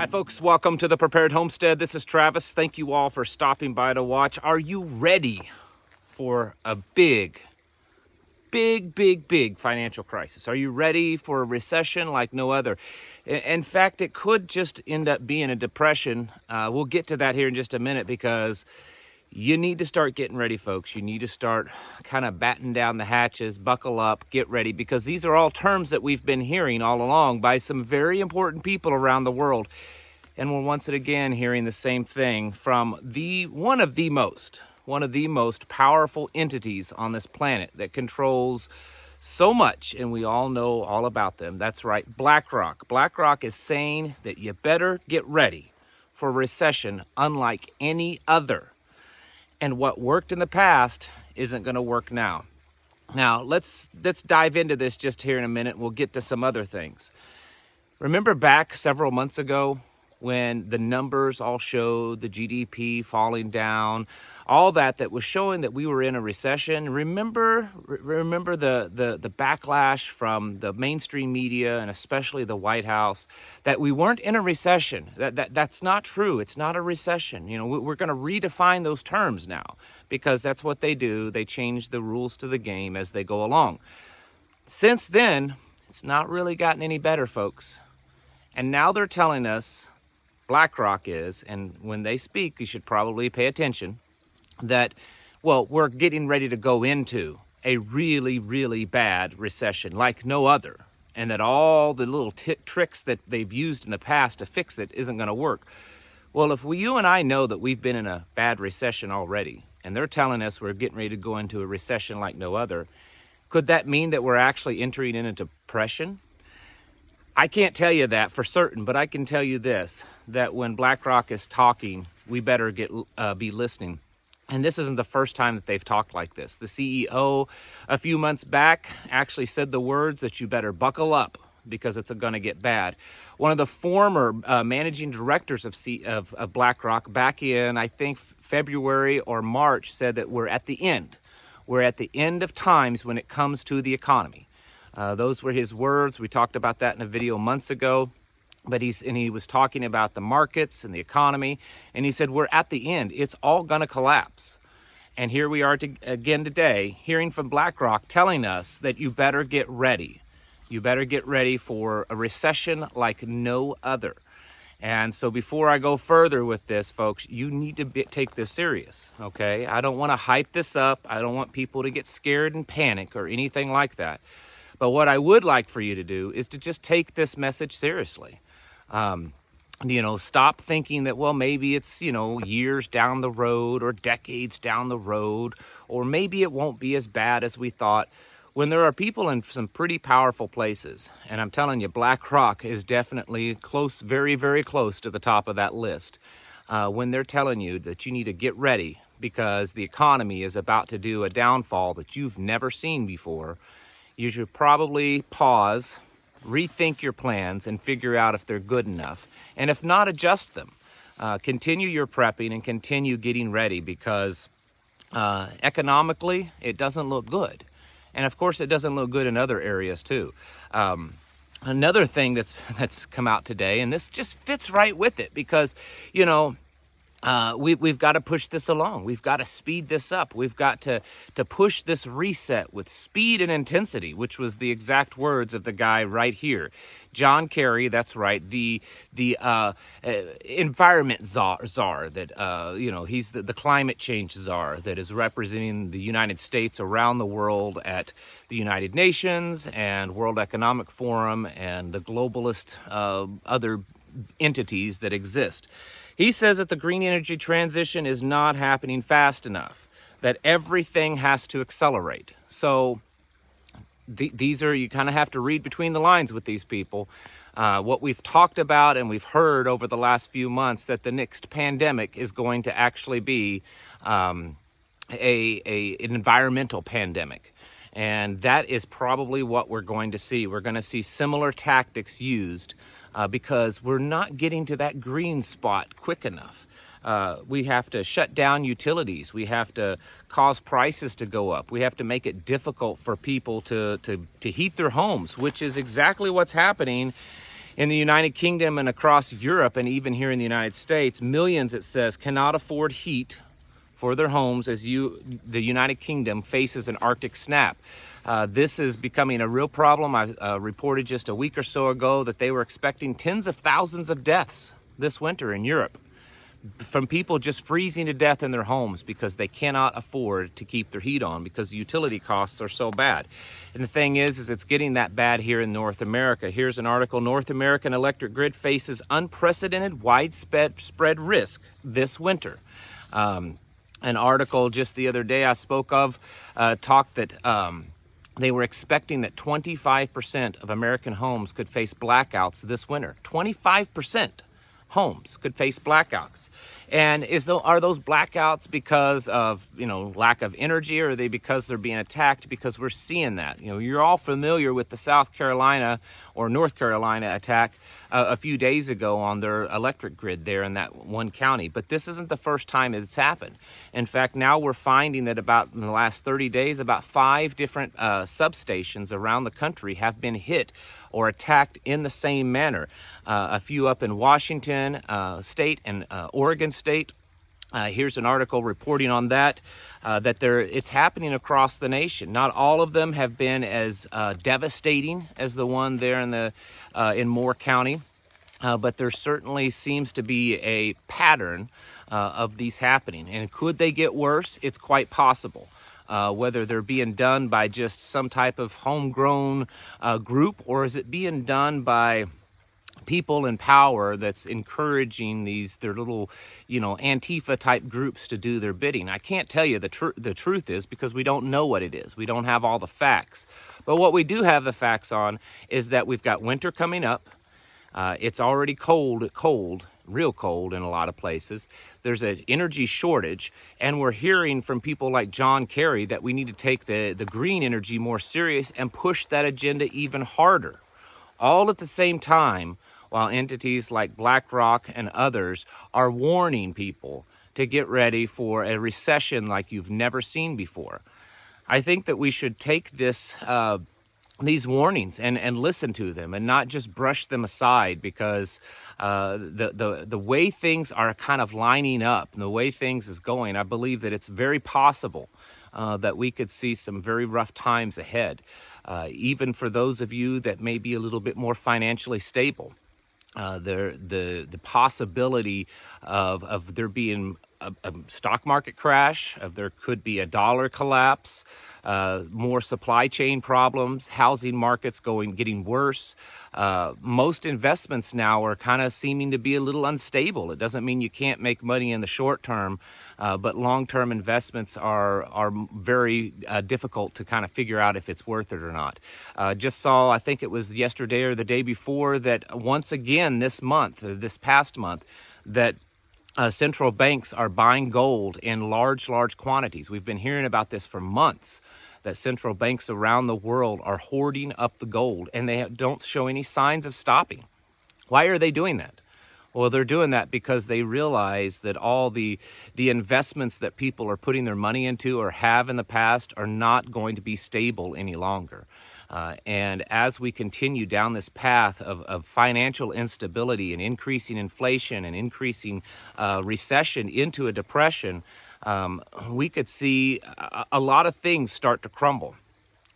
Hi folks, welcome to the Prepared Homestead. This is Travis. Thank you all for stopping by to watch. Are you ready for a big financial crisis? Are you ready for a recession like no other? In fact, it could just end up being a depression. We'll get to that here in just a minute because you need to start getting ready, folks. You need to start kind of batten down the hatches, buckle up, get ready, because these are all terms that we've been hearing all along by some very important people around the world. And we're once again hearing the same thing from one of the most powerful entities on this planet that controls so much, and we all know all about them. That's right, Blackrock. Blackrock is saying that you better get ready for a recession unlike any other. And what worked in the past isn't going to work now. Now, let's dive into this just here in a minute. We'll get to some other things. Remember back several months ago when the numbers all showed the GDP falling down, all that was showing that we were in a recession? Remember the backlash from the mainstream media and especially the White House that we weren't in a recession. That's not true. It's not a recession. You know, we're going to redefine those terms now because that's what they do. They change the rules to the game as they go along. Since then, it's not really gotten any better, folks. And now they're telling us, Blackrock is, and when they speak, you should probably pay attention, that, well, we're getting ready to go into a really bad recession like no other, and that all the little tricks that they've used in the past to fix it isn't going to work. Well, if you and I know that we've been in a bad recession already, and they're telling us we're getting ready to go into a recession like no other, could that mean that we're actually entering in a depression? I can't tell you that for certain, but I can tell you this, that when Blackrock is talking, we better be listening. And this isn't the first time that they've talked like this. The CEO a few months back actually said the words that you better buckle up because it's going to get bad. One of the former managing directors of BlackRock back in, I think, February or March said that we're at the end. We're at the end of times when it comes to the economy. Those were his words. We talked about that in a video months ago. But he was talking about the markets and the economy. And he said, we're at the end. It's all going to collapse. And here we are again today, hearing from Blackrock telling us that you better get ready. You better get ready for a recession like no other. And so before I go further with this, folks, you need to take this serious, okay? I don't want to hype this up. I don't want people to get scared and panic or anything like that. But what I would like for you to do is to just take this message seriously. Stop thinking that, well, maybe it's, years down the road or decades down the road, or maybe it won't be as bad as we thought. When there are people in some pretty powerful places, and I'm telling you, Blackrock is definitely close, very close to the top of that list. When they're telling you that you need to get ready because the economy is about to do a downfall that you've never seen before, you should probably pause, rethink your plans, and figure out if they're good enough. And if not, adjust them. Continue your prepping and continue getting ready because economically, it doesn't look good. And of course, it doesn't look good in other areas too. Another thing that's come out today, and this just fits right with it because, we've got to push this along. We've got to speed this up. We've got to push this reset with speed and intensity, which was the exact words of the guy right here. John Kerry, that's right, the environment czar that, he's the climate change czar that is representing the United States around the world at the United Nations and World Economic Forum and the globalist other entities that exist. He says that the green energy transition is not happening fast enough, that everything has to accelerate. So these are, you kind of have to read between the lines with these people. What we've talked about and we've heard over the last few months that the next pandemic is going to actually be an environmental pandemic. And that is probably what we're going to see. We're going to see similar tactics used because we're not getting to that green spot quick enough. We have to shut down utilities. We have to cause prices to go up. We have to make it difficult for people to heat their homes, which is exactly what's happening In the United Kingdom and across Europe and even here in the United States, millions, it says, cannot afford heat for their homes as the United Kingdom faces an Arctic snap. This is becoming a real problem. I reported just a week or so ago that they were expecting tens of thousands of deaths this winter in Europe from people just freezing to death in their homes because they cannot afford to keep their heat on because the utility costs are so bad. And the thing is it's getting that bad here in North America. Here's an article: North American electric grid faces unprecedented widespread risk this winter. An article just the other day I spoke of talked that they were expecting that 25% of American homes could face blackouts this winter. 25%. Homes could face blackouts. And are those blackouts because of, lack of energy, or are they because they're being attacked? Because we're seeing that. You're all familiar with the South Carolina or North Carolina attack a few days ago on their electric grid there in that one county. But this isn't the first time it's happened. In fact, now we're finding that in the last 30 days, about 5 different substations around the country have been hit or attacked in the same manner. A few up in Washington State and Oregon State. Here's an article reporting on that it's happening across the nation. Not all of them have been as devastating as the one there in Moore County, but there certainly seems to be a pattern of these happening. And could they get worse? It's quite possible. Whether they're being done by just some type of homegrown group, or is it being done by people in power that's encouraging their little, Antifa type groups to do their bidding. I can't tell you the truth is, because we don't know what it is. We don't have all the facts. But what we do have the facts on is that we've got winter coming up. It's already cold, real cold in a lot of places. There's an energy shortage, and we're hearing from people like John Kerry that we need to take the green energy more serious and push that agenda even harder. All at the same time, while entities like Blackrock and others are warning people to get ready for a recession like you've never seen before. I think that we should take these warnings and listen to them and not just brush them aside, because the way things are kind of lining up and the way things is going, I believe that it's very possible that we could see some very rough times ahead. Even for those of you that may be a little bit more financially stable, the possibility of there being a stock market crash, there could be a dollar collapse, more supply chain problems, housing markets getting worse. Most investments now are kind of seeming to be a little unstable. It doesn't mean you can't make money in the short term, but long-term investments are very difficult to kind of figure out if it's worth it or not. Just saw, I think it was yesterday or the day before, that once again this past month, that central banks are buying gold in large quantities. We've been hearing about this for months, that central banks around the world are hoarding up the gold, and they don't show any signs of stopping. Why are they doing that? Well, they're doing that because they realize that all the investments that people are putting their money into or have in the past are not going to be stable any longer. And as we continue down this path of financial instability and increasing inflation and increasing recession into a depression, we could see a lot of things start to crumble.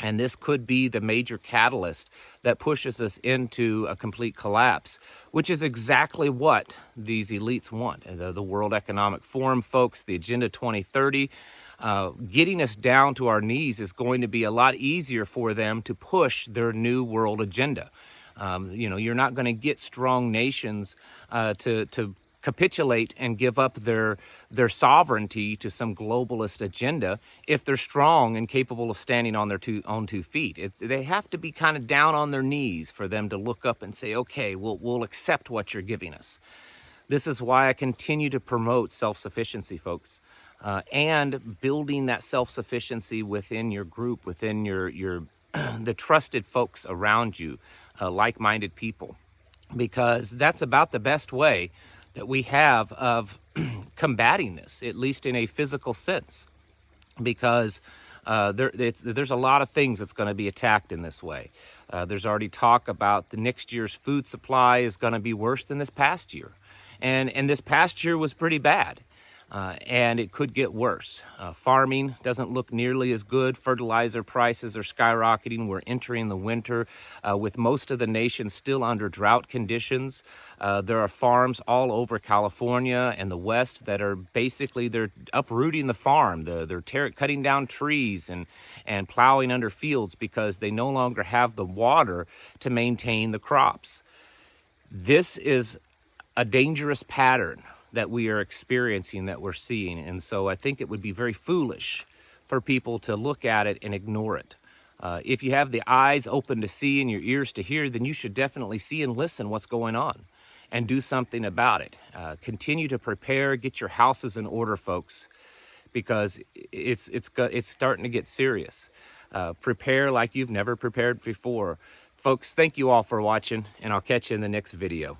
And this could be the major catalyst that pushes us into a complete collapse, which is exactly what these elites want. The World Economic Forum folks, the Agenda 2030, getting us down to our knees is going to be a lot easier for them to push their new world agenda. You're not going to get strong nations to capitulate and give up their sovereignty to some globalist agenda if they're strong and capable of standing on their own two feet. They have to be kind of down on their knees for them to look up and say, okay, we'll accept what you're giving us. This is why I continue to promote self-sufficiency, folks, and building that self-sufficiency within your group, within your the trusted folks around you, like-minded people, because that's about the best way that we have of combating this, at least in a physical sense, because there's a lot of things that's going to be attacked in this way. There's already talk about the next year's food supply is going to be worse than this past year. And this past year was pretty bad. And it could get worse. Farming doesn't look nearly as good. Fertilizer prices are skyrocketing. We're entering the winter with most of the nation still under drought conditions. There are farms all over California and the West that are basically, they're uprooting the farm. They're cutting down trees and plowing under fields because they no longer have the water to maintain the crops. This is a dangerous pattern that we are experiencing, that we're seeing. And so I think it would be very foolish for people to look at it and ignore it. If you have the eyes open to see and your ears to hear, then you should definitely see and listen what's going on and do something about it. Continue to prepare, get your houses in order, folks, because it's starting to get serious. Prepare like you've never prepared before. Folks, thank you all for watching, and I'll catch you in the next video.